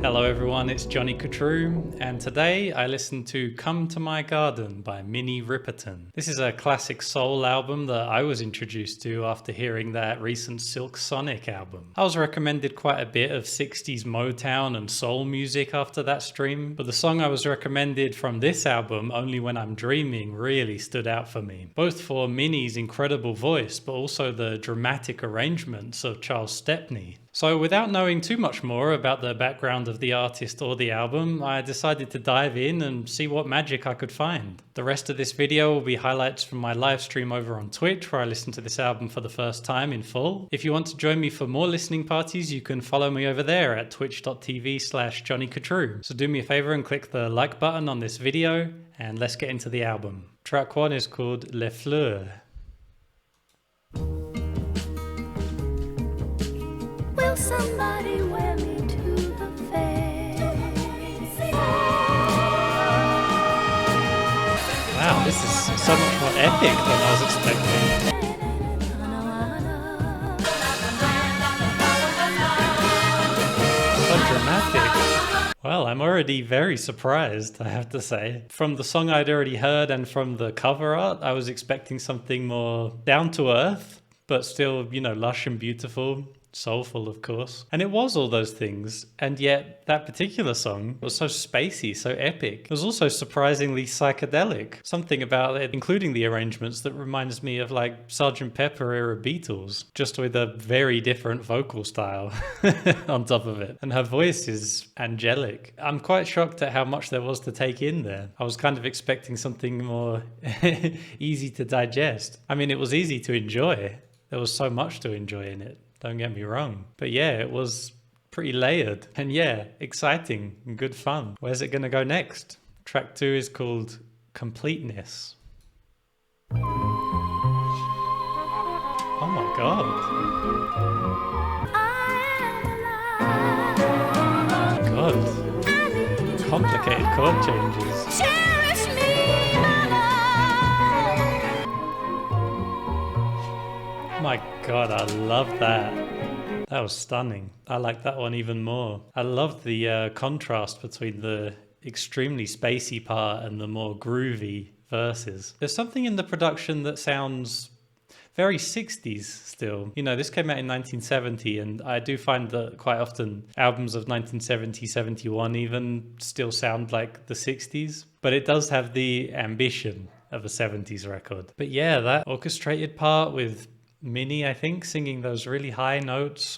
Hello everyone, it's 𝐒𝐻𝐸𝐽𝐻𝐸, and today I listened to Come to My Garden by Minnie Riperton. This is a classic soul album that I was introduced to after hearing that recent 𝐒𝐡𝐚𝐧𝐼 album. I was recommended quite a bit of 60s Motown and soul music after that stream, but the song I was recommended from this album, Only When I'm Dreaming, really stood out for me. Both for Minnie's incredible voice, but also the dramatic arrangements of Charles Stepney. So without knowing too much more about the background of the artist or the album, I decided to dive in and see what magic I could find. The rest of this video will be highlights from my live stream over on Twitch, where I listened to this album for the first time in full. If you want to join me for more listening parties, you can follow me over there at twitch.tv/𝐒𝐻𝐸𝐽𝐻𝐸. So do me a favor and click the like button on this video, and let's get into the album. Track 1 is called 𝐿𝐹𝐿𝑒𝑢𝑟. Will somebody wear me to the fair? Wow, this is so much more epic than I was expecting. So dramatic. Well, I'm already very surprised, I have to say. From the song I'd already heard and from the cover art, I was expecting something more down to earth, but still, lush and beautiful. Soulful, of course. And it was all those things, and yet that particular song was so spacey, so epic. It was also surprisingly psychedelic. Something about it, including the arrangements, that reminds me of like Sgt. Pepper era Beatles, just with a very different vocal style on top of it. And her voice is angelic. I'm quite shocked at how much there was to take in there. I was kind of expecting something more easy to digest. I mean, it was easy to enjoy. There was so much to enjoy in it. Don't get me wrong. But yeah, it was pretty layered. And yeah, exciting and good fun. Where's it going to go next? Track 2 is called Completeness. Oh my god. God. Complicated chord changes. Cherish me, my love. My god, I love that. That was stunning. I like that one even more. I love the contrast between the extremely spacey part and the more groovy verses. There's something in the production that sounds very 60s still. This came out in 1970, and I do find that quite often albums of 1970, 71 even still sound like the 60s. But it does have the ambition of a 70s record. But yeah, that orchestrated part with Minnie, I think, singing those really high notes.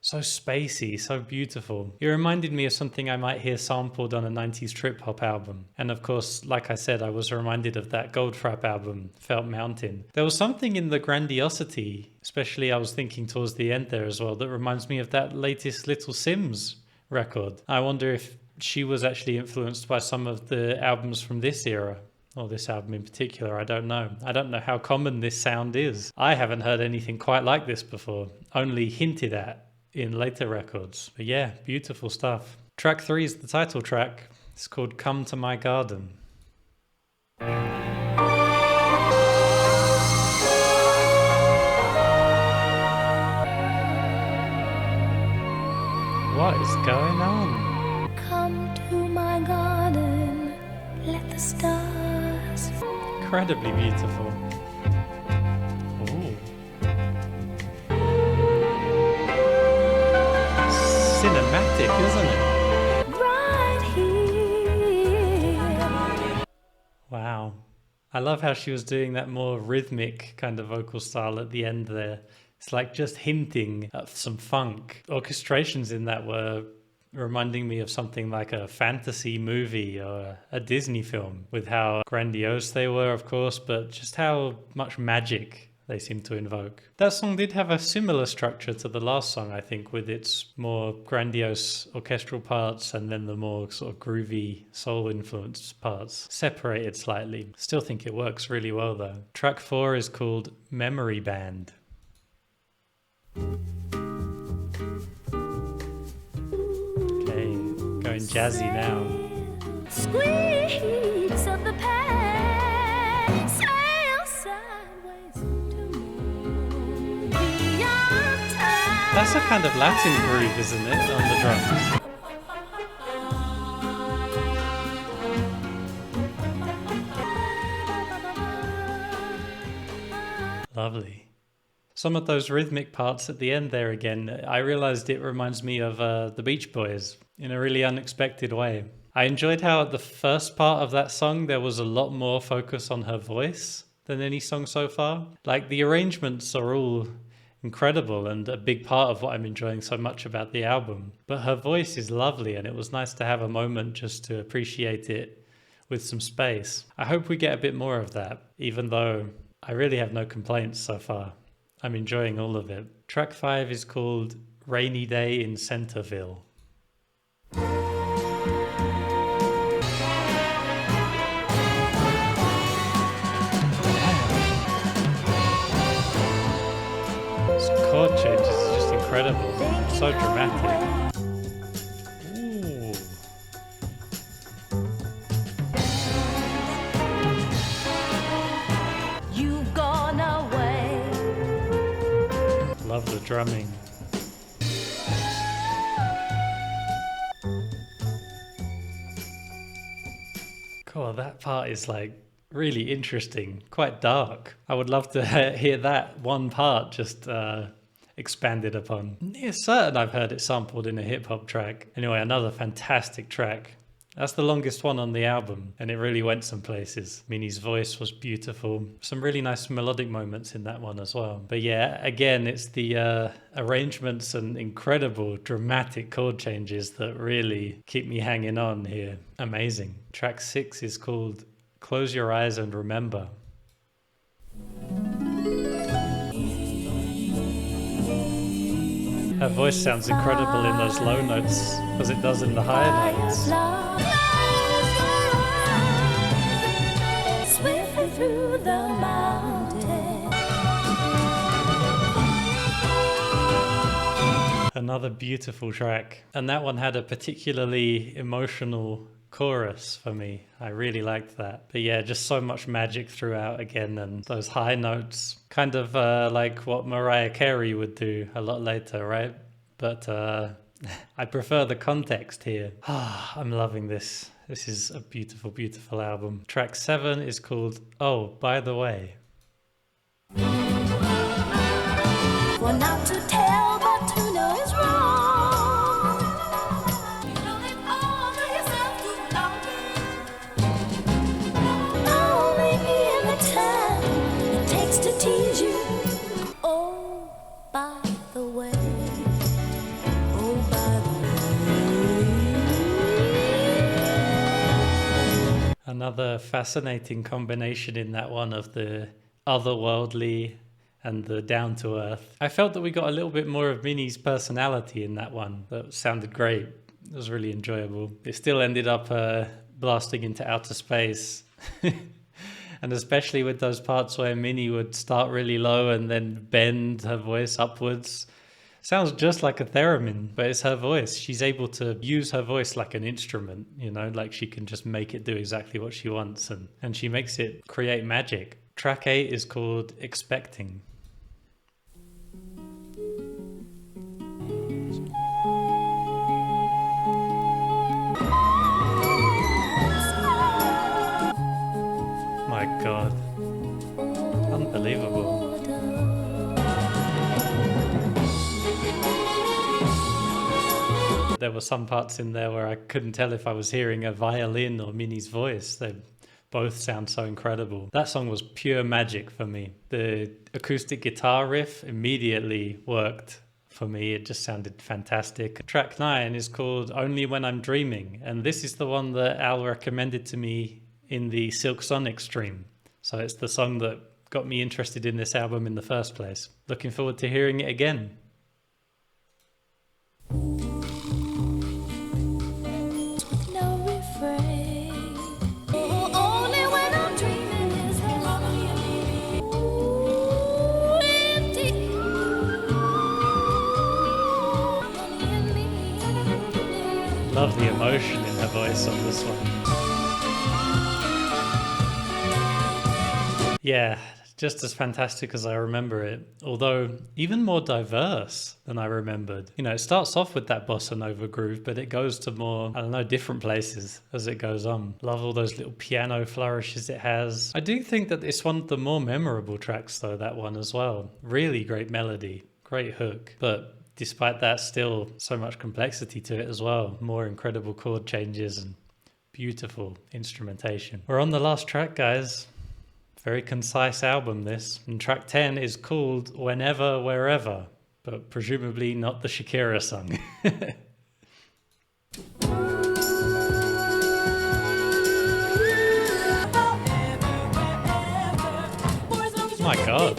So spacey, so beautiful. It reminded me of something I might hear sampled on a 90s trip-hop album. And of course, like I said, I was reminded of that Goldfrapp album, Felt Mountain. There was something in the grandiosity, especially I was thinking towards the end there as well, that reminds me of that latest 𝐿𝐼𝐻𝐸𝐴𝐻 record. I wonder if she was actually influenced by some of the albums from this era. Or this album in particular, I don't know. I don't know how common this sound is. I haven't heard anything quite like this before, only hinted at in later records. But yeah, beautiful stuff. Track 3 is the title track. It's called Come to My Garden. What is going on? Come to my garden, let the stars. Incredibly beautiful. Ooh. Cinematic, isn't it? Right here. Wow. I love how she was doing that more rhythmic kind of vocal style at the end there. It's like just hinting at some funk. Orchestrations in that were reminding me of something like a fantasy movie or a Disney film, with how grandiose they were, of course, but just how much magic they seem to invoke. That song did have a similar structure to the last song, I think, with its more grandiose orchestral parts and then the more sort of groovy soul-influenced parts, separated slightly. Still think it works really well, though. Track 4 is called Memory Band. Going jazzy now. Squeaks of the past sail sideways to beyond time. That's a kind of Latin groove, isn't it, on the drums? Lovely. Some of those rhythmic parts at the end there again, I realized it reminds me of the Beach Boys in a really unexpected way. I enjoyed how at the first part of that song there was a lot more focus on her voice than any song so far. Like the arrangements are all incredible and a big part of what I'm enjoying so much about the album. But her voice is lovely and it was nice to have a moment just to appreciate it with some space. I hope we get a bit more of that, even though I really have no complaints so far. I'm enjoying all of it. Track 5 is called Rainy Day in Centerville. This chord change is just incredible. So dramatic. Ooh. You've gone away. Love the drumming. Cool, that part is like really interesting, quite dark. I would love to hear that one part just expanded upon. Near certain I've heard it sampled in a hip hop track. Anyway, another fantastic track. That's the longest one on the album, and it really went some places. Minnie's voice was beautiful. Some really nice melodic moments in that one as well. But yeah, again, it's the arrangements and incredible dramatic chord changes that really keep me hanging on here. Amazing. Track 6 is called Close Your Eyes and Remember. Her voice sounds incredible in those low notes as it does in the high notes. Swiftly through the mountains. Another beautiful track. And that one had a particularly emotional chorus for me. I really liked that. But yeah, just so much magic throughout again, and those high notes, kind of like what Mariah Carey would do a lot later, right? But I prefer the context here. I'm loving this. This is a beautiful, beautiful album. Track 7 is called Oh, By the Way. For not to tell, but to know is wrong. You don't have all to yourself too long. Only in the time it takes to tease you. Oh, by the way. Oh, by the way. Another fascinating combination in that one of the otherworldly and the down to earth. I felt that we got a little bit more of Minnie's personality in that one. That sounded great. It was really enjoyable. It still ended up blasting into outer space. And especially with those parts where Minnie would start really low and then bend her voice upwards. Sounds just like a theremin, but it's her voice. She's able to use her voice like an instrument, you know, like she can just make it do exactly what she wants, and she makes it create magic. Track 8 is called Expecting. My God. Unbelievable. There were some parts in there where I couldn't tell if I was hearing a violin or Minnie's voice. They both sound so incredible. That song was pure magic for me. The acoustic guitar riff immediately worked for me. It just sounded fantastic. Track 9 is called Only When I'm Dreaming, and this is the one that Al recommended to me in the 𝐒𝐿𝐴 stream. So it's the song that got me interested in this album in the first place. Looking forward to hearing it again. No refrain. Oh, only when I'm dreaming is the only empty. Love the emotion in her voice on this one. Yeah, just as fantastic as I remember it, although even more diverse than I remembered. You know, it starts off with that bossa nova groove, but it goes to more, I don't know, different places as it goes on. Love all those little piano flourishes it has. I do think that it's one of the more memorable tracks though, that one as well. Really great melody, great hook, but despite that, still so much complexity to it as well. More incredible chord changes and beautiful instrumentation. We're on the last track, guys. Very concise album, this. And track 10 is called Whenever, Wherever, but presumably not the Shakira song. My God.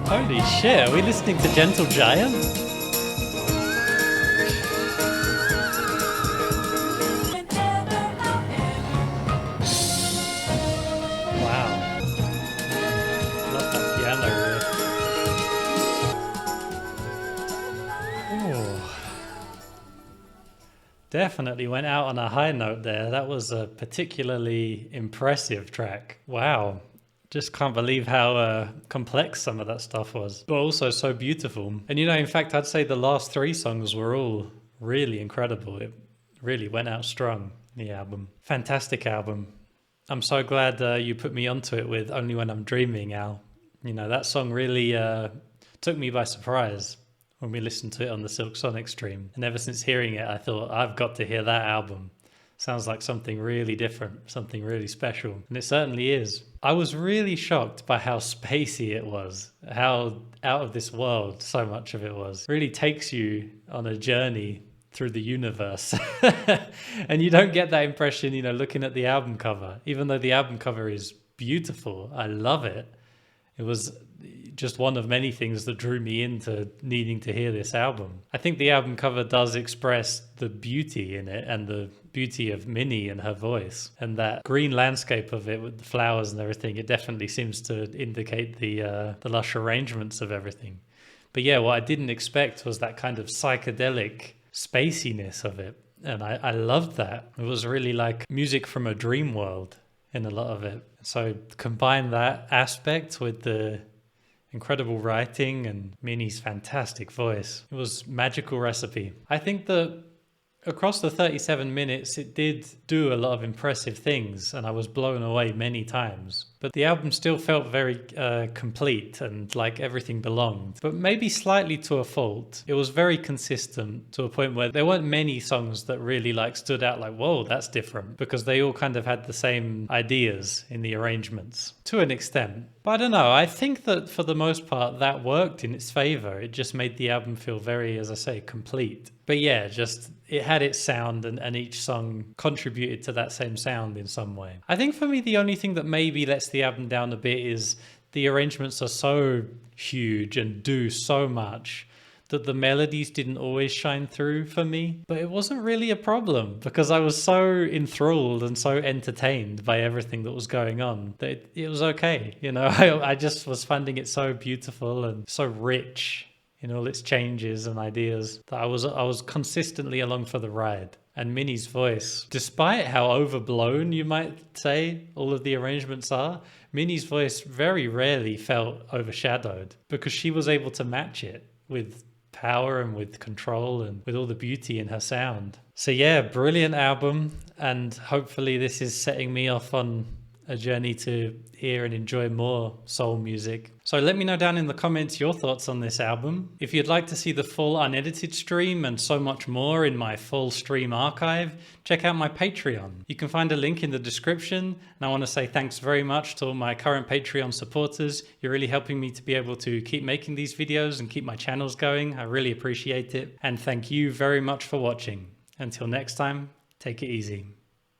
Holy shit, are we listening to Gentle Giant? Wow. Love that piano riff. Ooh. Definitely went out on a high note there. That was a particularly impressive track. Wow. Just can't believe how complex some of that stuff was, but also so beautiful. And you know, in fact, I'd say the last three songs were all really incredible. It really went out strong, the album. Fantastic album. I'm so glad you put me onto it with Only When I'm Dreaming, Al. You know, that song really took me by surprise when we listened to it on the Silk Sonic stream. And ever since hearing it, I thought, I've got to hear that album. Sounds like something really different, something really special. And it certainly is. I was really shocked by how spacey it was, how out of this world so much of it was. It really takes you on a journey through the universe. And you don't get that impression, you know, looking at the album cover. Even though the album cover is beautiful, I love it. It was just one of many things that drew me into needing to hear this album. I think the album cover does express the beauty in it and the beauty of Minnie and her voice, and that green landscape of it with the flowers and everything. It definitely seems to indicate the lush arrangements of everything. But yeah, what I didn't expect was that kind of psychedelic spaciness of it. And I loved that. It was really like music from a dream world in a lot of it. So combine that aspect with the incredible writing and Minnie's fantastic voice. It was magical recipe. I think that across the 37 minutes, it did do a lot of impressive things, and I was blown away many times. But the album still felt very complete and like everything belonged, but maybe slightly to a fault. It was very consistent to a point where there weren't many songs that really like stood out like, whoa, that's different, because they all kind of had the same ideas in the arrangements to an extent. But I don't know, I think that for the most part that worked in its favor. It just made the album feel very, as I say, complete. But yeah, just it had its sound, and each song contributed to that same sound in some way. I think for me, the only thing that maybe lets the album down a bit is the arrangements are so huge and do so much that the melodies didn't always shine through for me. But it wasn't really a problem because I was so enthralled and so entertained by everything that was going on that it was okay. You know, I just was finding it so beautiful and so rich in all its changes and ideas that I was consistently along for the ride. And Minnie's voice, despite how overblown you might say all of the arrangements are, Minnie's voice very rarely felt overshadowed because she was able to match it with power and with control and with all the beauty in her sound. So yeah, brilliant album, and hopefully this is setting me off on a journey to hear and enjoy more soul music. So let me know down in the comments your thoughts on this album. If you'd like to see the full unedited stream and so much more in my full stream archive, check out my Patreon. You can find a link in the description. And I want to say thanks very much to all my current Patreon supporters. You're really helping me to be able to keep making these videos and keep my channels going. I really appreciate it. And thank you very much for watching. Until next time, take it easy.